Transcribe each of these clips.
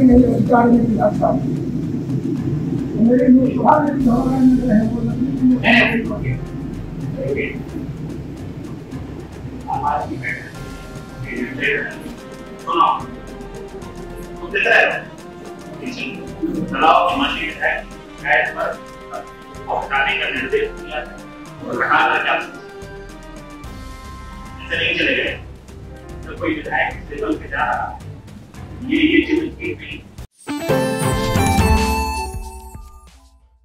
नहीं अधिकार में दिया था मेरे सवाल है वो तलाव की मशीन है गैस पर हटाने का निर्देश दिया और हटा करके आप ऐसे नहीं चले गए तो कोई विधायक लेवल पे जा रहा ये चीज की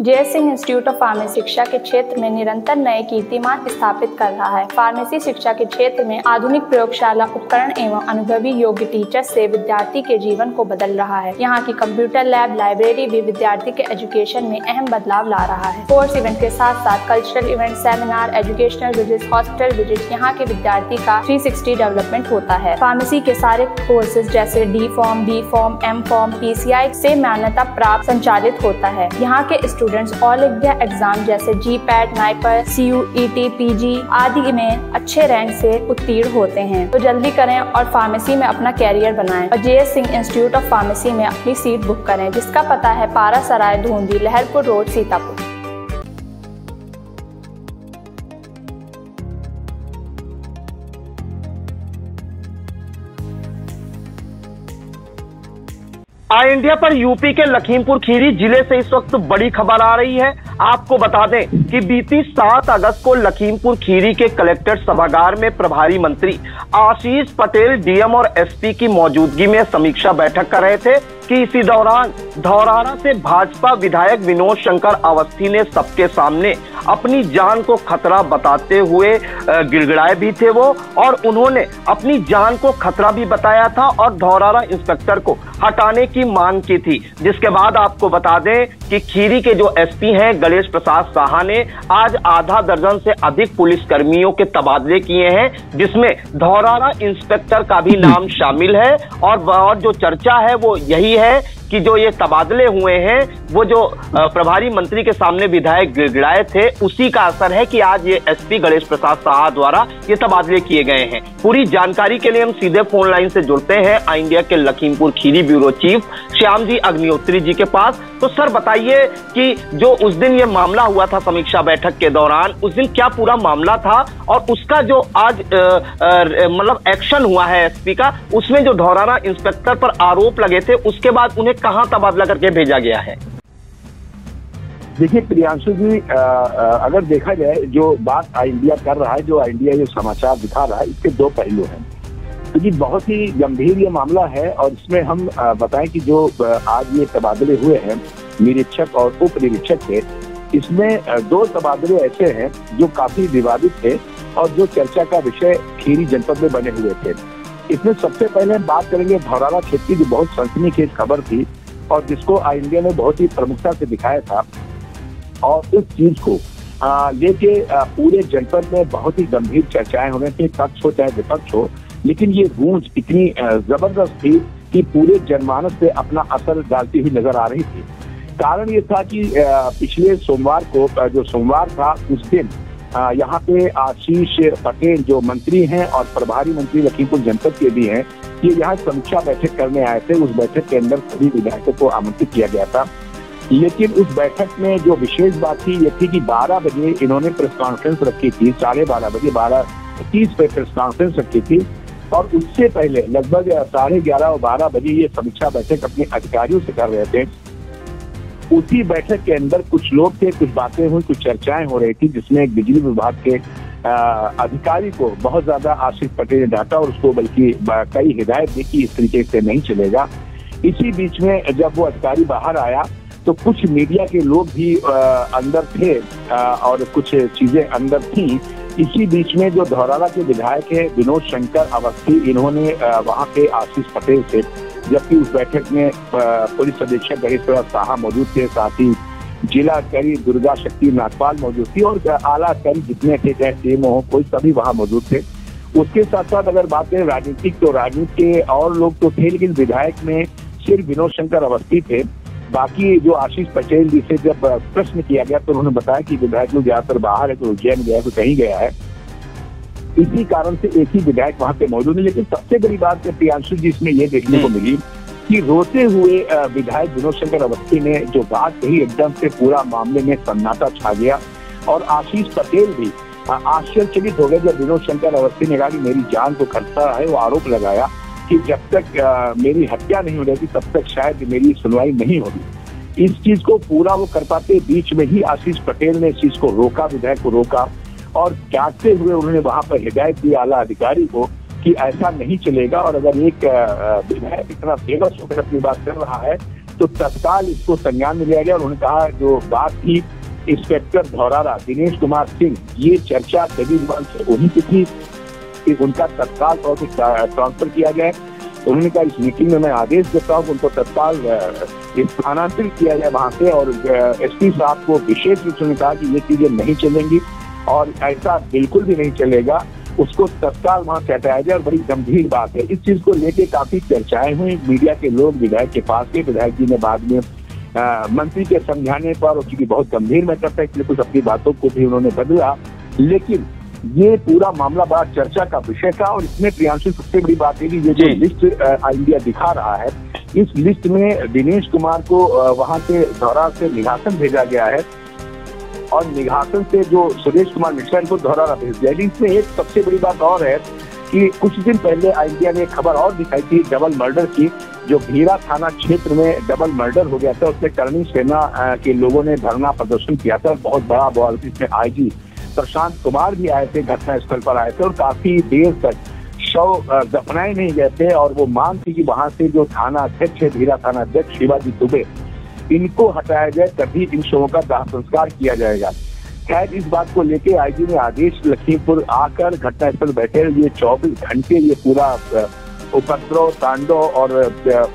जे सिंह इंस्टीट्यूट ऑफ फार्मेसी शिक्षा के क्षेत्र में निरंतर नए कीर्तिमान स्थापित कर रहा है। फार्मेसी शिक्षा के क्षेत्र में आधुनिक प्रयोगशाला उपकरण एवं अनुभवी योग्य टीचर से विद्यार्थी के जीवन को बदल रहा है। यहाँ की कंप्यूटर लैब लाइब्रेरी भी विद्यार्थी के एजुकेशन में अहम बदलाव ला रहा है। कोर्स इवेंट के साथ साथ cultural event, seminar, educational visit, hospital visit, यहाँ के विद्यार्थी का 360 डेवलपमेंट होता है। फार्मेसी के सारे कोर्सेज जैसे D pharm, B pharm, M pharm, PCI से मान्यता प्राप्त संचालित होता है। यहाँ के स्टूडेंट्स ऑल इंडिया एग्जाम जैसे GPAT, NIPER, CUET, PG आदि में अच्छे रैंक से उत्तीर्ण होते हैं। तो जल्दी करें और फार्मेसी में अपना कैरियर बनाएं और JS Singh institute of pharmacy में अपनी सीट बुक करें, जिसका पता है पारा सराय, धूंधी, लहरपुर रोड, सीतापुर। आई इंडिया पर यूपी के लखीमपुर खीरी जिले से इस वक्त बड़ी खबर आ रही है। आपको बता दें कि बीती 7 अगस्त को लखीमपुर खीरी के कलेक्टर सभागार में प्रभारी मंत्री आशीष पटेल DM और SP की मौजूदगी में समीक्षा बैठक कर रहे थे कि इसी दौरान धौरारा से भाजपा विधायक विनोद शंकर अवस्थी ने सबके सामने अपनी जान को खतरा बताते हुए गिड़गिड़ाए भी थे वो, और उन्होंने अपनी जान को खतरा भी बताया था और धौरारा इंस्पेक्टर को हटाने की मांग की थी। जिसके बाद आपको बता दें कि खीरी के जो SP हैं गणेश प्रसाद साहा ने आज आधा दर्जन से अधिक पुलिस कर्मियों के तबादले किए हैं, जिसमें धौरारा इंस्पेक्टर का भी नाम शामिल है। और जो चर्चा है वो यही है कि जो ये तबादले हुए हैं वो जो प्रभारी मंत्री के सामने विधायक गिड़गिड़ाए थे उसी का असर है कि आज ये SP गणेश प्रसाद साहा द्वारा ये तबादले किए गए हैं। पूरी जानकारी के लिए हम सीधे फोन लाइन से जुड़ते हैं आई इंडिया के लखीमपुर खीरी ब्यूरो चीफ श्याम जी अग्निहोत्री जी के पास। तो सर बताइए कि जो उस दिन ये मामला हुआ था समीक्षा बैठक के दौरान, उस दिन क्या पूरा मामला था और उसका जो आज मतलब एक्शन हुआ है SP का, उसमें जो धौरारा इंस्पेक्टर पर आरोप लगे थे उसके बाद उन्हें कहां तबादला करके भेजा गया है? देखिए प्रियांशु जी, अगर देखा जाए जो बात आई इंडिया कर रहा है, जो आई इंडिया ये समाचार दिखा रहा है, इसके 2 पहलू हैं। तो ये बहुत ही गंभीर ये मामला है और इसमें हम बताएं कि जो आज ये तबादले हुए हैं निरीक्षक और उप निरीक्षक के, इसमें 2 तबादले ऐसे हैं जो काफी विवादित थे और जो चर्चा का विषय खीरी जनपद में बने हुए थे। इसमें सबसे पहले हम बात करेंगे धौरारा क्षेत्र की, जो बहुत सनसनीखेज खबर थी और जिसको आई इंडिया ने बहुत ही प्रमुखता से दिखाया था, और इस चीज को लेके पूरे जनपद में बहुत ही गंभीर चर्चाएं हो रही थी, पक्ष हो चाहे विपक्ष हो, लेकिन ये गूंज इतनी जबरदस्त थी कि पूरे जनमानस पे अपना असर डालती हुई नजर आ रही थी। कारण ये था कि पिछले सोमवार को, जो सोमवार था उस दिन यहाँ पे आशीष पटेल जो मंत्री हैं और प्रभारी मंत्री लखीमपुर जनपद के भी हैं, ये यहाँ समीक्षा बैठक करने आए थे। उस बैठक के अंदर सभी विधायकों को आमंत्रित किया गया था, लेकिन उस बैठक में जो विशेष बात थी ये थी कि 12 बजे इन्होंने प्रेस कॉन्फ्रेंस रखी थी, 12:30 बजे 12:30 पे प्रेस कॉन्फ्रेंस रखी थी, और उससे पहले लगभग 11:30 और 12 बजे ये समीक्षा बैठक अपने अधिकारियों से कर रहे थे। उसी बैठक के अंदर कुछ लोग थे, कुछ बातें हुई, कुछ चर्चाएं हो रही थी, जिसमें एक बिजली विभाग के अधिकारी को बहुत ज्यादा आशीष पटेल ने डांटा और उसको बल्कि कई हिदायत दी कि इस तरीके से नहीं चलेगा। इसी बीच में जब वो अधिकारी बाहर आया तो कुछ मीडिया के लोग भी अंदर थे और कुछ चीजें अंदर थी। इसी बीच में जो धौरारा के विधायक है विनोद शंकर अवस्थी, इन्होंने वहां पे आशीष पटेल से, जबकि उस बैठक में पुलिस अधीक्षक गणेश प्रसाद साहा मौजूद थे, साथ ही जिला अधिकारी दुर्गा शक्ति नागपाल मौजूद थी और आला अधिकारी जितने थे, चाहे CMO हो, कोई सभी वहां मौजूद थे। उसके साथ साथ अगर बात करें राजनीतिक, तो राजनीति के और लोग तो थे, लेकिन विधायक में सिर्फ विनोद शंकर अवस्थी थे। बाकी जो आशीष पटेल जी से जब प्रश्न किया गया तो उन्होंने बताया कि विधायक लोग ज्यादातर बाहर है, तो उज्जैन गया है, तो कहीं गया है। इसी कारण से एक ही विधायक वहां पे मौजूद है। लेकिन सबसे बड़ी बात प्रियांशु जी इसमें ये देखने को मिली कि रोते हुए विधायक विनोद शंकर अवस्थी ने जो बात कही, एकदम से पूरा मामले में सन्नाटा छा गया। और आशीष पटेल भी आश्चर्यचकित हो गए जब विनोद शंकर अवस्थी ने कहा कि मेरी जान को खतरा है। वो आरोप लगाया कि जब तक मेरी हत्या नहीं हो रही तब तक शायद मेरी सुनवाई नहीं होगी। इस चीज को पूरा वो कर पाते, बीच में ही आशीष पटेल ने इस चीज को रोका, विधायक को रोका, और डांटते हुए उन्होंने वहां पर हिदायत दी आला अधिकारी को कि ऐसा नहीं चलेगा, और अगर एक विधायक इतना बेबस होकर अपनी बात कर रहा है तो तत्काल इसको संज्ञान में लिया गया। और उन्होंने कहा जो बात थी इंस्पेक्टर धौरारा दिनेश कुमार सिंह, ये चर्चा केजरीवाल से उन्हीं की थी कि उनका तत्काल तौर पर ट्रांसफर किया गया। उन्होंने कहा इस मीटिंग में मैं आदेश देता हूँ उनको तत्काल स्थानांतरित किया जाए वहां से। और एसपी साहब को विशेष रूप से कहा कि ये चीजें नहीं चलेंगी और ऐसा बिल्कुल भी नहीं चलेगा, उसको तत्काल वहां से हटाया जाए। और बड़ी गंभीर बात है, इस चीज को लेके काफी चर्चाएं हुई, मीडिया के लोग विधायक के पास गए, विधायक जी ने बाद में मंत्री के समझाने पर, और चूंकि बहुत गंभीर मैटर था इसलिए कुछ अपनी बातों को भी उन्होंने बदला। लेकिन ये पूरा मामला बड़ा चर्चा का विषय था। और इसमें प्रियांशु सबसे बड़ी बात है कि ये जो लिस्ट इंडिया दिखा रहा है, इस लिस्ट में दिनेश कुमार को वहां से धौरा से निघासन भेजा गया है और निघासन से जो सुरेश कुमार मिश्रा को धौरा भेज दिया। इसमें एक सबसे बड़ी बात और है कि कुछ दिन पहले इंडिया ने खबर और दिखाई थी डबल मर्डर की, जो भीरा थाना क्षेत्र में डबल मर्डर हो गया था। उसमें करणी सेना के लोगों ने धरना प्रदर्शन किया था, बहुत बड़ा बवाल। इसमें आईजी प्रशांत कुमार भी आए थे, घटनास्थल पर आए थे और काफी देर तक शव दफनाए नहीं गए थे। और वो मांग थी कि वहां से जो थाना अध्यक्ष है, भीरा थाना अध्यक्ष शिवाजी दुबे, इनको हटाया जाए, तभी इन शवों का दाह संस्कार किया जाएगा। खैर इस बात को लेके आईजी ने आदेश लखीमपुर आकर घटनास्थल बैठे। ये 24 घंटे ये पूरा उपद्रव तांडव और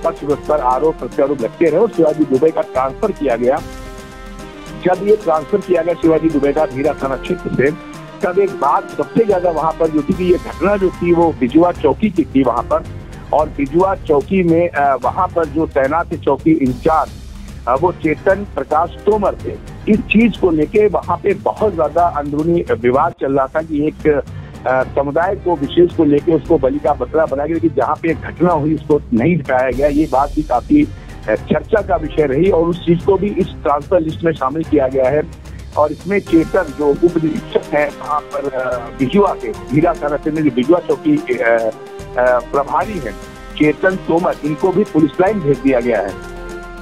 पक्ष पर आरोप प्रत्यारोप लगते रहे और शिवाजी दुबे का ट्रांसफर किया गया। जब ये ट्रांसफर किया गया शिवाजी दुबे का भीरा थाना क्षेत्र से, तब एक बात सबसे ज्यादा वहां पर जो थी कि ये घटना जो थी वो बिजुआ चौकी की थी वहां पर। और बिजुआ चौकी में वहां पर जो तैनात चौकी इंचार्ज वो चेतन प्रकाश तोमर थे। इस चीज को लेके वहां पे बहुत ज्यादा अंदरूनी विवाद चल रहा था कि एक समुदाय को विशेष को लेके उसको बलि का बकरा बनाया गया, कि जहाँ पे एक घटना हुई उसको नहीं हटाया गया। ये बात भी काफी चर्चा का विषय रही और उस चीज को भी इस ट्रांसफर लिस्ट में शामिल किया गया है। और इसमें चेतन जो उप निरीक्षक है वहाँ पर बिजुआ के भीरा थाना क्षेत्र में बिजुआ चौकी प्रभारी है चेतन तोमर, इनको भी पुलिस लाइन भेज दिया गया है,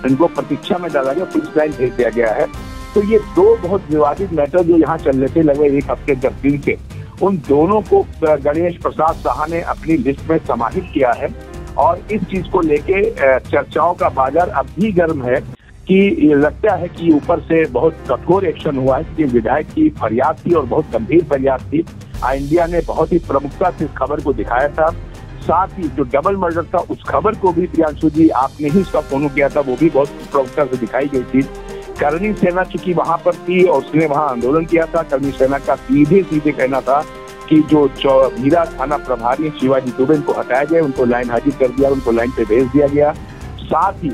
इनको प्रतीक्षा में डाला गया, पुलिस लाइन भेज दिया गया है। तो ये दो बहुत विवादित मैटर जो यहाँ चल रहे थे लगभग एक हफ्ते 10 दिन से, उन दोनों को गणेश प्रसाद साहा ने अपनी लिस्ट में समाहित किया है। और इस चीज को लेके चर्चाओं का बाजार अब भी गर्म है कि ये लगता है कि ऊपर से बहुत कठोर एक्शन हुआ है, कि विधायक की फरियाद थी और बहुत गंभीर फरियाद थी। इंडिया ने बहुत ही प्रमुखता से इस खबर को दिखाया था। साथ ही जो डबल मर्डर था उस खबर को भी प्रियांशु जी आपने ही उसका फोन किया था, वो भी बहुत प्रमुखता से दिखाई गई थी। करणी सेना चूंकि वहां पर थी और उसने वहां आंदोलन किया था, करणी सेना का सीधे कहना था कि जो भीरा थाना प्रभारी शिवाजी दुबे को हटाया गया, उनको लाइन हाजिर कर दिया, उनको लाइन पे भेज दिया गया। साथ ही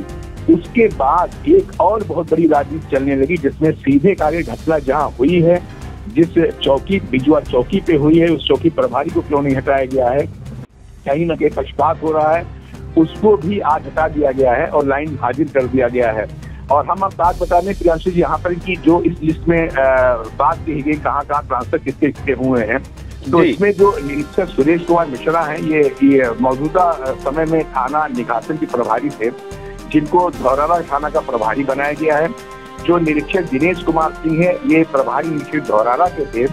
उसके बाद एक और बहुत बड़ी राजनीति चलने लगी, जिसमें सीधे कार्य घटना जहां हुई है, जिस चौकी बिजुआ चौकी पे हुई है, उस चौकी प्रभारी को क्यों नहीं हटाया गया है, कहीं न कहीं पक्षपात हो रहा है, उसको भी आज हटा दिया गया है और लाइन हाजिर कर दिया गया है। और हम अब बात बता दें प्रियांशु जी यहाँ पर कि जो इस लिस्ट में बात कही गई कहाँ ट्रांसफर किसके हुए हैं, तो इसमें जो निरीक्षक सुरेश कुमार मिश्रा हैं ये मौजूदा समय में थाना निघासन के प्रभारी थे, जिनको धौरारा थाना का प्रभारी बनाया गया है। जो निरीक्षक दिनेश कुमार सिंह है ये प्रभारी निरीक्षक धौरारा के थे,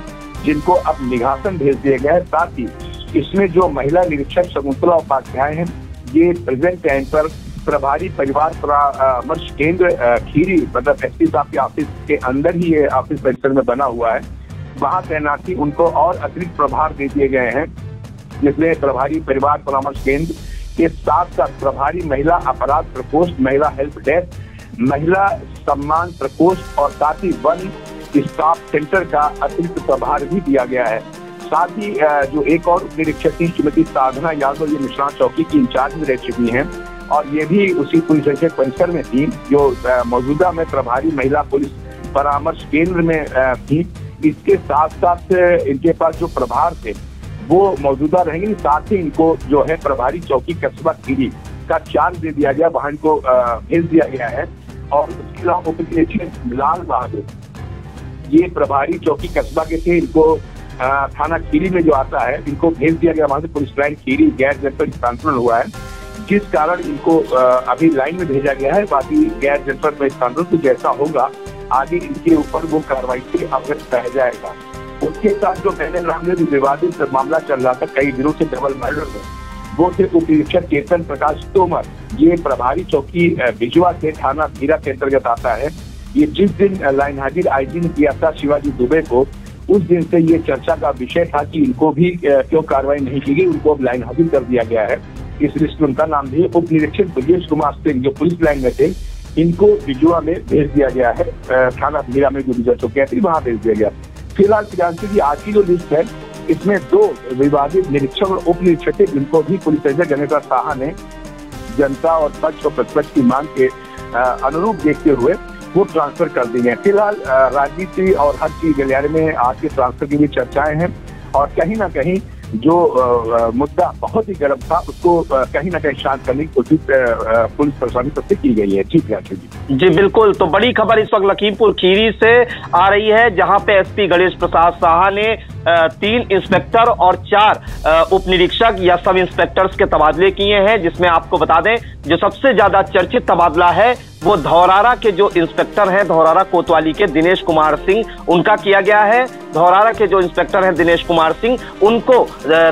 जिनको अब निघासन भेज दिया गया है। साथ ही इसमें जो महिला निरीक्षक शकुंतला उपाध्याय हैं, ये प्रेजेंट टाइम पर प्रभारी परिवार परामर्श केंद्र खीरी, मतलब एसपी साहब के ऑफिस के अंदर ही ये ऑफिस परिसर में बना हुआ है, वहां तैनाती उनको और अतिरिक्त प्रभार दे दिए गए हैं, जिसमें प्रभारी परिवार परामर्श केंद्र के साथ साथ प्रभारी महिला अपराध प्रकोष्ठ, महिला हेल्प डेस्क, महिला सम्मान प्रकोष्ठ और साथ ही वन स्टाफ सेंटर का अतिरिक्त प्रभार भी दिया गया है। साथ ही जो एक और उप निरीक्षक थी श्रीमती साधना यादव, ये मिश्रा चौकी की इंचार्ज में रह चुकी हैं और ये भी उसी पुलिस अधीक्षक परिसर में थी, जो मौजूदा में प्रभारी महिला पुलिस परामर्श केंद्र में थी। इसके साथ साथ इनके पास जो प्रभार थे वो मौजूदा रहेंगे। साथ ही इनको जो है प्रभारी चौकी कस्बा खीरी का चार्ज दे दिया गया, वहां इनको भेज दिया गया है। और उसके अलावा उप निरीक्षक लाल बहादुर ये प्रभारी चौकी कस्बा के थे, इनको थाना खीरी में जो आता है इनको भेज दिया गया वहां से पुलिस लाइन खीरी गैर जनपद स्थानांतरण हुआ है, जिस कारण इनको अभी लाइन में भेजा गया है। बाकी गैर जनपद में स्थानांतरण तो जैसा होगा आगे इनके ऊपर वो कार्रवाई से अवगत रह जाएगा। उसके साथ जो पहले नाम में विवादित मामला चल रहा था कई दिनों से डबल मर्डर में, वो थे उप निरीक्षक चेतन प्रकाश तोमर। ये प्रभारी चौकी बिजवा से थाना भीरा के अंतर्गत आता है। ये जिस दिन लाइन हाजिर आईजी ने किया था शिवाजी दुबे को, उस दिन से ये चर्चा का विषय था कि इनको भी क्यों कार्रवाई नहीं की गई, उनको अब लाइन हाजिर कर दिया गया है। इस लिस्ट में उनका नाम भी उप निरीक्षक ब्रजेश कुमार सिंह जो पुलिस लाइन में थे, इनको बिजुआ में भेज दिया गया है। थाना भीरा में जो गुजर चुके हैं वहां भेज दिया गया। फिलहाल प्रियांशु जी आज की जो लिस्ट है इसमें 2 विवादित निरीक्षक और उप निरीक्षक थे, जिनको भी पुलिस अधीक्षक जनेश्वर साहा ने जनता और पक्ष और प्रतिपक्ष की मांग के अनुरूप देखते हुए वो ट्रांसफर कर दी गए। फिलहाल राजनीति और हर चीज गलियारे में आज के ट्रांसफर की भी चर्चाएं हैं और कहीं ना कहीं जो मुद्दा बहुत ही गर्म था उसको कहीं ना कहीं शांत करने की कोशिश पुलिस प्रशासन तरफ से की गई है। जी बिल्कुल। तो बड़ी खबर इस वक्त लखीमपुर खीरी से आ रही है, जहां पे एसपी गणेश प्रसाद साहा ने 3 इंस्पेक्टर और 4 उप निरीक्षक या सब इंस्पेक्टर्स के तबादले किए हैं, जिसमें आपको बता दें जो सबसे ज्यादा चर्चित तबादला है वो धौरारा के जो इंस्पेक्टर हैं, धौरारा कोतवाली के दिनेश कुमार सिंह, उनका किया गया है। धौरारा के जो इंस्पेक्टर हैं दिनेश कुमार सिंह, उनको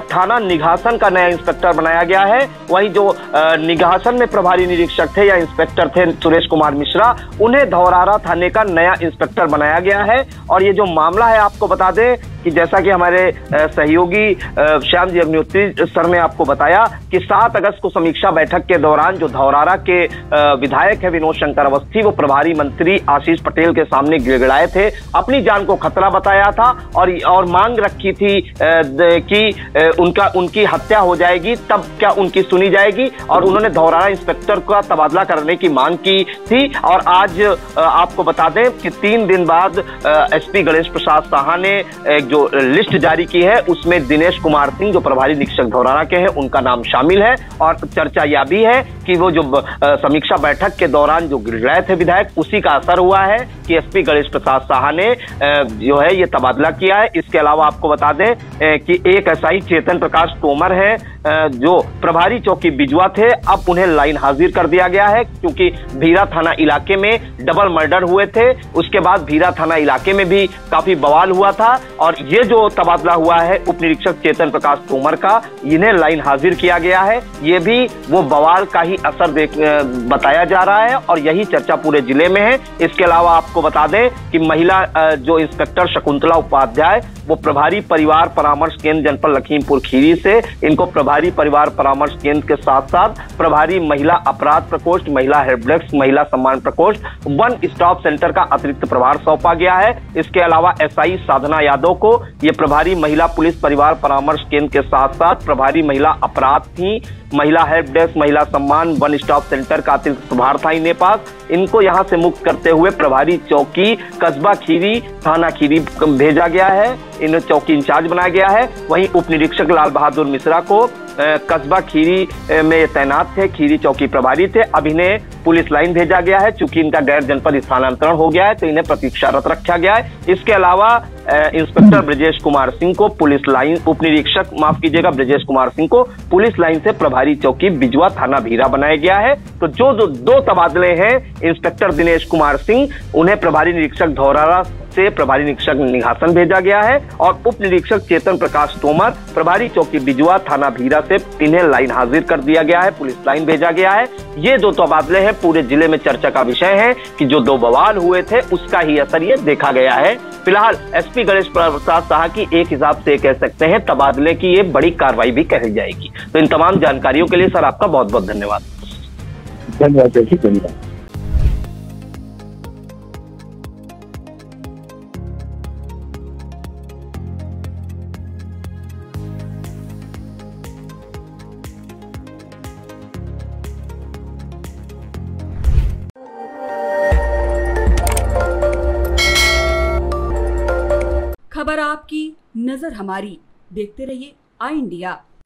थाना निघासन का नया इंस्पेक्टर बनाया गया है। वहीं जो निघासन में प्रभारी निरीक्षक थे या इंस्पेक्टर थे सुरेश कुमार मिश्रा, उन्हें धौरारा थाने का नया इंस्पेक्टर बनाया गया है। और ये जो मामला है आपको बता दें कि जैसा कि हमारे सहयोगी श्याम जी अग्निहोत्री सर ने आपको बताया कि 7 अगस्त को समीक्षा बैठक के दौरान जो धौरारा के विधायक है विनोद शंकर अवस्थी, वो प्रभारी मंत्री आशीष पटेल के सामने गिड़गिड़ाए थे, अपनी जान को खतरा बताया था और मांग रखी थी कि उनकी हत्या हो जाएगी तब क्या उनकी सुनी जाएगी। और उन्होंने धौरारा इंस्पेक्टर का तबादला करने की मांग की थी। और आज आपको बता दें कि 3 दिन बाद एसपी गणेश प्रसाद साहा ने जो लिस्ट जारी की है उसमें दिनेश कुमार सिंह जो प्रभारी निरीक्षक धौरारा के हैं उनका नाम शामिल है। और चर्चा यह भी है कि वो जो समीक्षा बैठक के दौरान जो गिड़गिड़ाए थे विधायक, उसी का असर हुआ है कि एसपी गणेश प्रसाद साहा ने जो है ये तबादला किया है। इसके अलावा आपको बता दें कि एक एसआई चेतन प्रकाश तोमर है जो प्रभारी चौकी बिजवा थे, अब उन्हें लाइन हाजिर कर दिया गया है क्योंकि भीरा थाना इलाके में डबल मर्डर हुए थे। उसके बाद भीरा थाना इलाके में भी काफी बवाल हुआ था और ये जो तबादला हुआ है उप निरीक्षक चेतन प्रकाश तोमर का, इन्हें लाइन हाजिर किया गया है। ये भी वो बवाल का ही असर बताया जा रहा है और यही चर्चा पूरे जिले में है। इसके अलावा आपको बता दें कि महिला जो इंस्पेक्टर शकुंतला उपाध्याय, वो प्रभारी परिवार परामर्श केंद्र जनपद लखीमपुर खीरी से, इनको प्रभारी परिवार परामर्श केंद्र के साथ साथ प्रभारी महिला अपराध प्रकोष्ठ, महिला हेल्प डेस्क, महिला सम्मान प्रकोष्ठ, 1 स्टॉप सेंटर का अतिरिक्त प्रभार सौंपा गया है। इसके अलावा एसआई साधना यादव को ये प्रभारी महिला पुलिस परिवार परामर्श केंद्र के साथ साथ प्रभारी महिला अपराध थी, महिला हेल्प डेस्क, महिला सम्मान, 1 स्टॉप सेंटर का अतिरिक्त प्रभार था इन्हें पास। इनको यहां से मुक्त करते हुए प्रभारी चौकी कस्बा खीरी थाना खीरी भेजा गया है, इन्हें चौकी इंचार्ज बनाया गया है। वहीं उप निरीक्षक लाल बहादुर मिश्रा को कस्बा खीरी में तैनात थे, खीरी चौकी प्रभारी थे, अब इन्हें पुलिस लाइन भेजा गया है। चूंकि इनका गैर जनपद स्थानांतरण हो गया है तो इन्हें प्रतीक्षारत रखा गया है। इसके अलावा इंस्पेक्टर ब्रजेश कुमार सिंह को पुलिस लाइन, उप निरीक्षक माफ कीजिएगा ब्रजेश कुमार सिंह को पुलिस लाइन से प्रभारी चौकी बिजवा थाना भीरा बनाया गया है। तो जो 2 तबादले हैं, इंस्पेक्टर दिनेश कुमार सिंह उन्हें प्रभारी निरीक्षक धौरारा से प्रभारी निरीक्षक निघासन भेजा गया है और उप निरीक्षक चेतन प्रकाश तोमर प्रभारी चौकी बिजवा थाना भीरा से इन्हें लाइन हाजिर कर दिया गया है, पुलिस लाइन भेजा गया है। ये 2 तबादले हैं, पूरे जिले में चर्चा का विषय है कि जो 2 बवाल हुए थे उसका ही असर ये देखा गया है। फिलहाल एसपी गणेश प्रसाद साहा की एक हिसाब से कह सकते हैं तबादले की ये बड़ी कार्रवाई भी कही जाएगी। तो इन तमाम जानकारियों के लिए सर आपका बहुत बहुत धन्यवाद। धन्यवाद। खबर आपकी, नजर हमारी। देखते रहिए आई इंडिया।